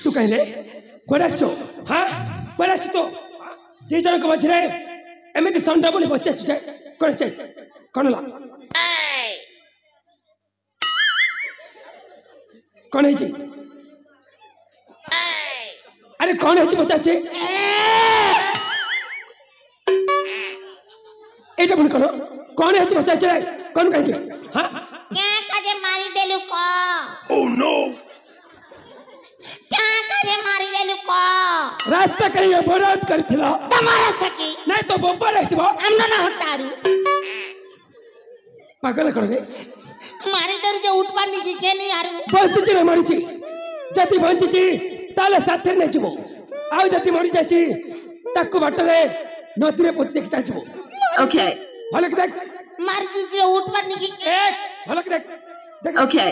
तू कहले कोरासो हां कोरासो तो दी जन को मझरे एमिति संडा बोली बसि आछ जे कोन छै कोनला कौन है जी अरे कौन है जी बता चे एटा बन करो कौन है जी बता चे कौन कह के हां क्या काजे मारी देलु को ओह नो क्या काजे मारी देलु को रास्ता कहीं अवरोध करथिला तमारा सकी नहीं तो बब्बा रहथिबो हमना ना हटारू पागल कर रे मारी दर जे उठपा निकी के नहीं आरू बंची रे मरी छी जति बंची ताले साथे नै जीवो आउ जति मरी जाची ताको बाटरे नदी रे पोती देख जाचबो ओके भलक देख मारी जे उठपा निकी के भलक देख देख ओके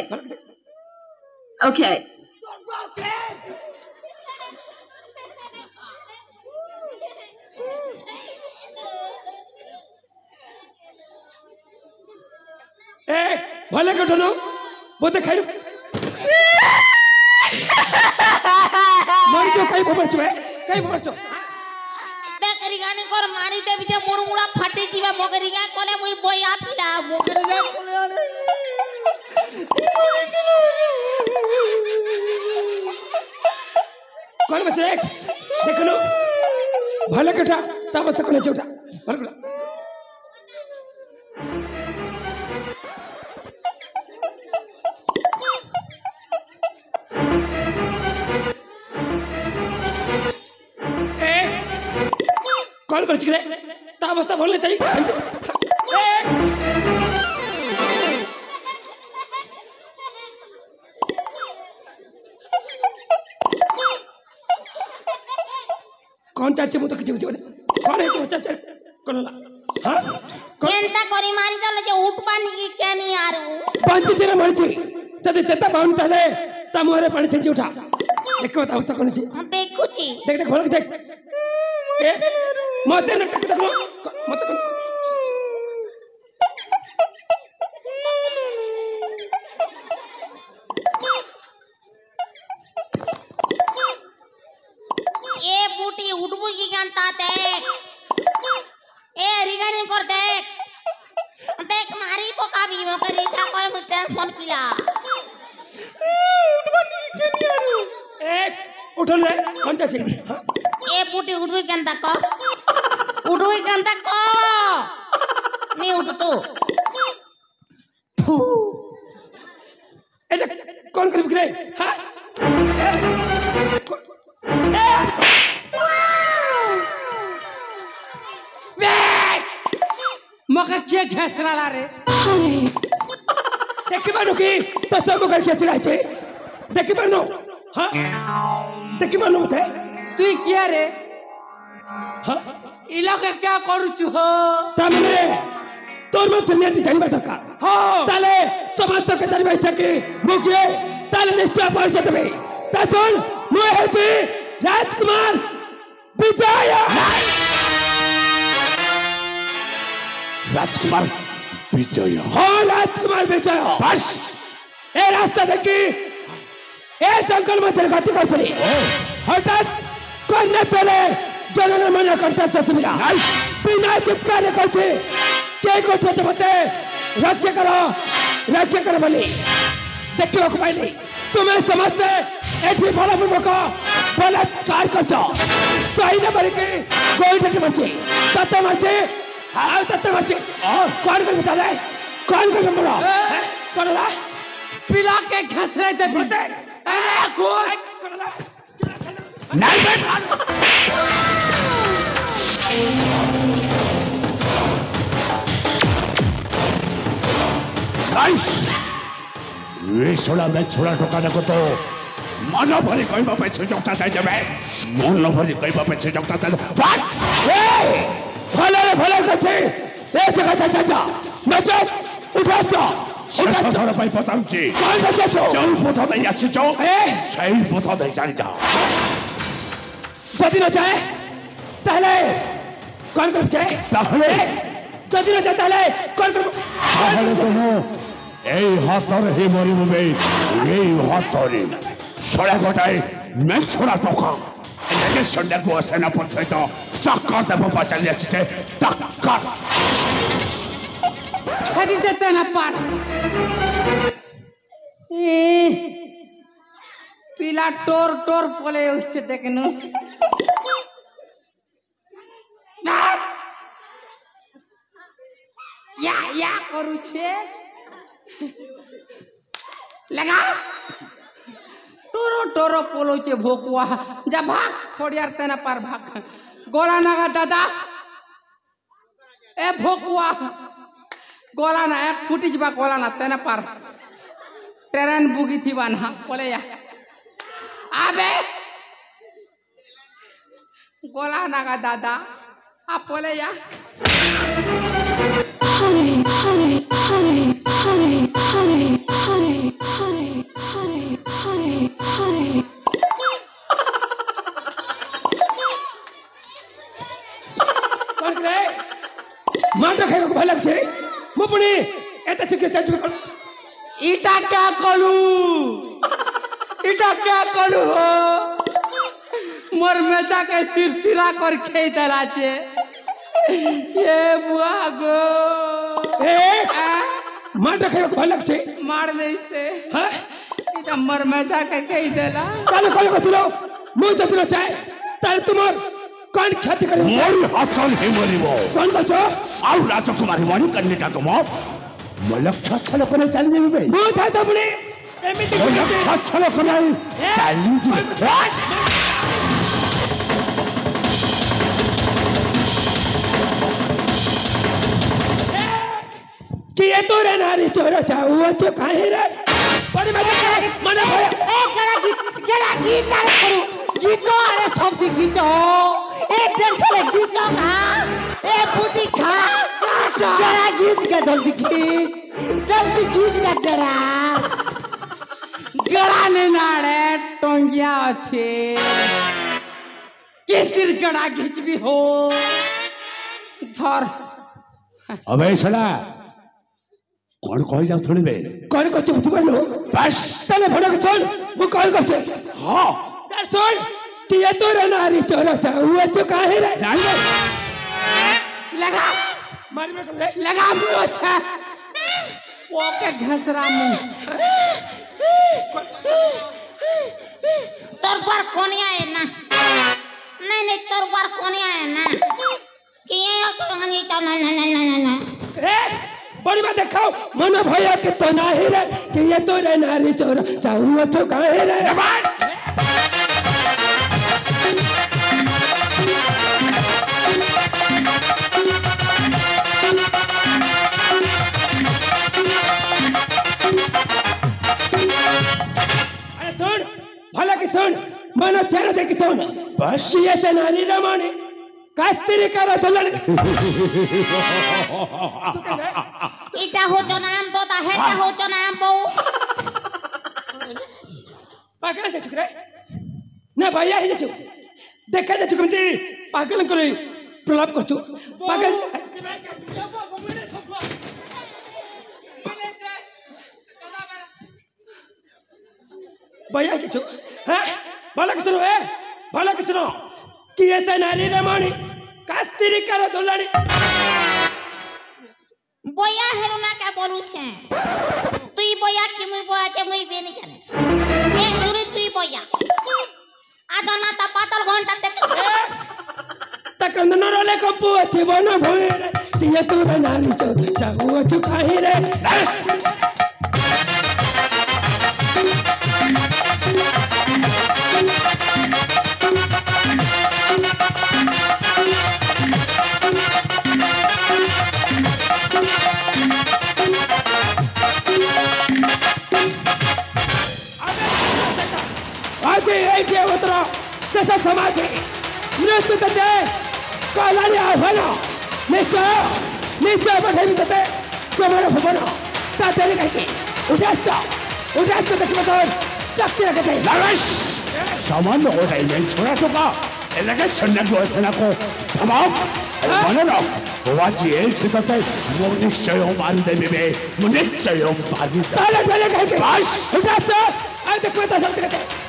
ओके भले कटनो बोते खाइलु मर जो कई खबर छ कई खबर छ देखरी गानी कर मारी देबी जे मुड़मुड़ा फाटी जीवा मगरिया कोने मुई बोया पिला मगरिया कोने आने कौन बचे देखलो भले कटा तबस्ता कोने चोटा भले कटा कौन कर चिकरे ता अवस्था बोलने ताई कौन चाचे मु तो किछ बुझे कौन है जो चाचा कौन ला हां केनता करी मारी दल जे उठपा निकी के नहीं आरू पंच चिरे मरची जदि चेता बाउन तले ता मोरे पानी छंची उठा देखो ता अवस्था कोन छी देखु छी देख देख भलक देख मत न टक देखो मत कर ए बूटी उठबू की जानता देख ए रिगानी कर देख देख मारी पोका भी मकरी साकर में टेंशन पिला उठबू की के नहीं आरू एक उठल रे कौन चाची हां ए बूटी उठबू केनता को उठबू केनता को नहीं उठ तो ए कौन कर बिकरे हां मका के घेसराला रे देखि बानो की तो सब कर के चला छे देखि बानो हां देखि बानो मते तू किया रे हां इलाका क्या करूछु हो तमने तोर मत नियति जानिबा दरकार हां ताले समस्त के जानिबा इच्छा की मुखिए ताले निश्चय पैसा देबे ता सुन मु हेची राजकुमार विजय राजकुमार विजय हाँ राजकुमार विजय बस ए रास्ता देखी ए जंगल में तेरे गति करते हठात करने पहले जनन मन कंठ से मिला बिना चिपकाने कहते के कोठे जबते रक्षा करो बोली देखियो को पाइली तुम्हें समझते एठी भला मुको बलात्कार करछो सही न बरके कोई ठके मचे तते मचे हां तते मचे कौन कर बता दे कौन कर बोला कौन ला पिला के घसरे दे बोते अरे कौन ला नहीं बैठ ये सोला में छोड़ा ठोकाने को तो मन भरी कई बापे सुजोगता दे जबे मन भरी कई बापे सुजोगता दे भले कछे ए जगह चाचा नचो उठास्तो उठास्तो भाई पताउची कौन बचाचो चौ पोथा दे आछो ए सही पोथा दे जानी जा जदी न जाए पहले कौन कर जाए पहले जदी न जाए पहले कौन कर पहले सुनो এই হাতর হে মরিবে এই হাতরে ছড়া গোটায় মেন ছড়া টকা এটাকে সন্ধ্যাকে সেনাপতি সহিত টক্কর দেব চালি আসছে টক্কর ছাড়ি দিতে না পার পিলা টোর টোর পলে উঠছে দেখেন ইয়া করুছে লাগা টোরো টোরো পলোছে ভোকুয়া যা ভাগ খড়িয়ার তেনা পার ভাগ গলা নাগা দাদা এ ভোকুয়া গলা না এক ফুটি যা গলা না তেনা পার ট্রেন বুগি থিবা না পলে যা আবে গলা নাগা দাদা আ পলে যা कौन करे मांडा खाए को भला छे मुपणी एते से के चाच कर इटा क्या कलू हो मोर मेचा के सिरसिरा कर खे दलाचे ये बुआ गो ए मांडा खाए को भला छे मार दे से हां इटा मोर मेचा के कही देला काले काले को तुलो मुंह चतुरा चाहे तार तुमर कौन ख्याति करे मोर हातल हे मरिबो कौन बचो आउ राजकुमारी मणि कन्या तुम मलक छछल कोने चली जेबे मुंह था तबने एमिति मलक छछल कोने चली जेबे कि ये तो रे नारी चोरा चाहू तो काहे रे बड़ी मने भया ए गड़ा गीत चाले करू गीतो अरे सब दी गीतो ए टेंशन गीतो खा ए बूटी खा गड़ा गीत का जल्दी गीत का गड़ा ने नाड़े टोंगिया अच्छे कितिर गड़ा घिच भी हो धर अबे साला कौन कह जा थोड़ी कौन को चुप चुप लो बस तले भड़ा के सुन वो कौन को छे हां तर सुन कि ये तो रे नारी चोरा चाहू तो काहे रे लगा मारी में कर ले लगा मुंह अच्छा वो के घसरा मुंह तोर पर कोनिया है ना नहीं तोर पर कोनिया है ना कि ये तो नहीं तो ना एक बड़ी बात देखो मन भैया के तो नाही रे कि ये तो रे नारी चोरा चाहू तो काहे रे अरे सुन भला की सुन मन ध्यान दे की सुन बस ये से नारी रमाने कास्त्री करो दुल्हन इटा हो जो नाम तो ता है हो जो नाम बो पागल से चुक रे ना भैया ही चुक देखा जा चुकमती पागल करे प्रलाप कर चुक पागल भैया ही चुक हां भला के सुनो भला के सुनो कि ऐसा नारी रमानी कास्त्री करो दुल्हन बोया हेरुना क्या बोलू छे तुई बोया कि मुई बोया जे मुई बेनी जाने ए दूरी तुई बोया आदना ता पातल घंटा ते तक न रोले को पूछे बना भोरे ये तो नारी चाहू तो काहे रे आज एक ये उतरा जैसा समाधि नृत्य करते कालानी आह्वाना निश्चय बढ़े भी करते चमड़ा भवना तातेरी कहते उजास्ता तक मतलब शक्ति रखते लड़ाई सामान्य हो रही है छोड़ा तो का इलाके सन्ना को सेना को धमाक बने रहो आज एठी तते मो निश्चय मारिदेबी बे मो निश्चय मारिदेबी ताले ताले कह के बस उठास आ देखो तो शक्ति कहते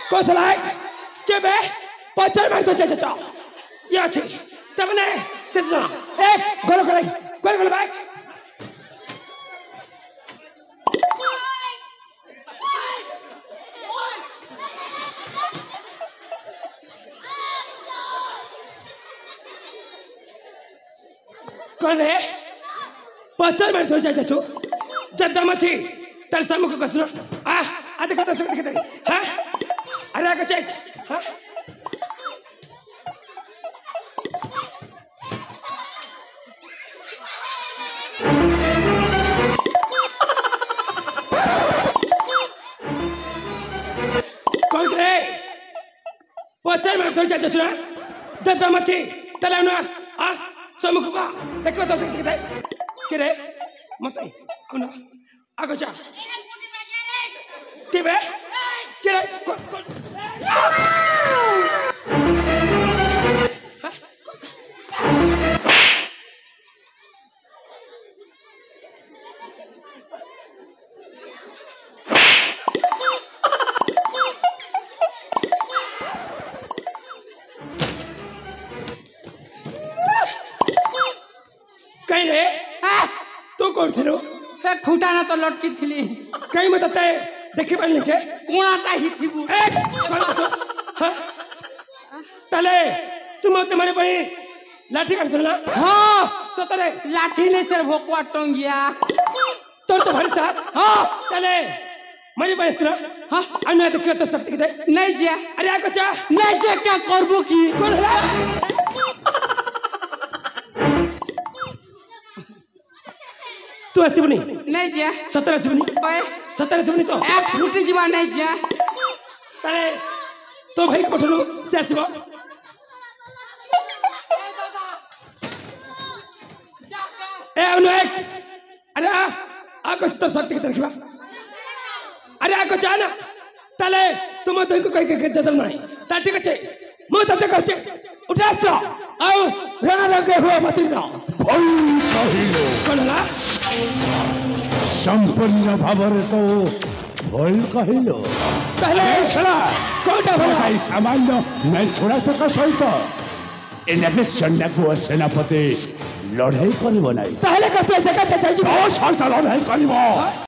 कौशल है के बे पचर में तो चाचा या छी तबने से सुना एक गोल गोल भाई कौन है पचर में तो चाचा जद्दा मची तर सामू को सुना आ देखो तो सकते हां अरे आगे चल हां कौन रे पचर में तो चाचा सुना जद्दा मची तला ना आ सामू को देखो तो सकते के रे मत कुना आगे जा के बे चले कहीं रे तू कौन थे खुटा ना तो लटकी थी कहीं मत देखी पानी नीचे कोणाटा ही थी वो तले तुम तुम्हारे भाई लाठी काट सुना हाँ सतरे लाठी नहीं सर भोकवा टोंगिया तोर तो भारी सास हाँ तले मेरी भाई सुना हाँ अन्य तो क्यों तो शक्ति किधर नहीं जा अरे आको चा नहीं जा क्या करबो की कौन है तू ऐसी बनी नहीं जा 17 से बनी भाई 17 से बनी तो एक फुटी जीवा नहीं जा तले तो भाई को पठलो से ऐसी बात ए अनुएक अरे आको तो शक्ति किधर रखिबा अरे आको जाना तले तुम तो इनको कहीं के जदल नहीं ताटी कचे मु तते कचे उठास तो आओ रण रंगे हुआ मतिना भल कहिलो कलला संपूर्ण भावरे तो भल कहिलो पहले सला कोटा भला भाई सामान्य मैं छोड़ा तो का सहित एने सन्या को सेनापति लड़ाई करबो नाही पहले कहते जगह चाहिए ओ सरकार लड़ाई करबो